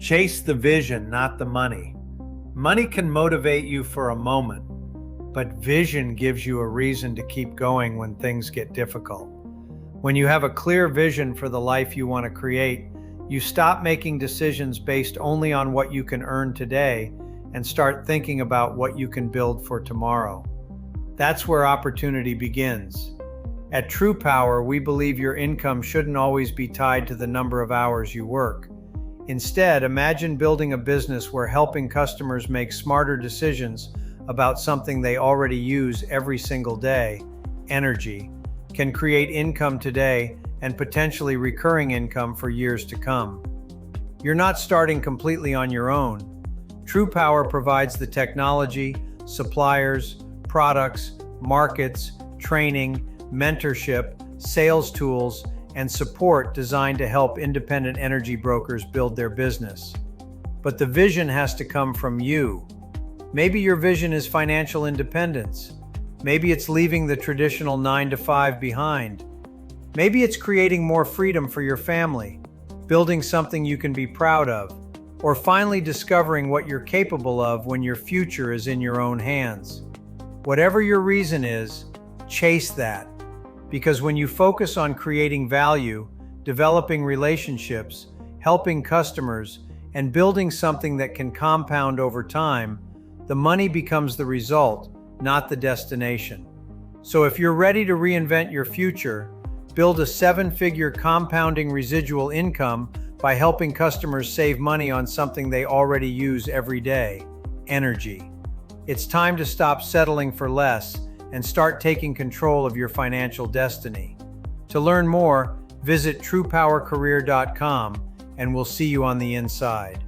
Chase the vision, not the money. Money can motivate you for a moment, but vision gives you a reason to keep going when things get difficult. When you have a clear vision for the life you want to create, you stop making decisions based only on what you can earn today and start thinking about what you can build for tomorrow. That's where opportunity begins. At TruPowur, we believe your income shouldn't always be tied to the number of hours you work. Instead, imagine building a business where helping customers make smarter decisions about something they already use every single day, energy, can create income today and potentially recurring income for years to come. You're not starting completely on your own. TruPowur provides the technology, suppliers, products, markets, training, mentorship, sales tools, and support designed to help independent energy brokers build their business. But the vision has to come from you. Maybe your vision is financial independence. Maybe it's leaving the traditional 9-to-5 behind. Maybe it's creating more freedom for your family, building something you can be proud of, or finally discovering what you're capable of when your future is in your own hands. Whatever your reason is, chase that. Because when you focus on creating value, developing relationships, helping customers, and building something that can compound over time, the money becomes the result, not the destination. So if you're ready to reinvent your future, build a 7-figure compounding residual income by helping customers save money on something they already use every day, energy. It's time to stop settling for less and start taking control of your financial destiny. To learn more, visit TruPowerCareer.com and we'll see you on the inside.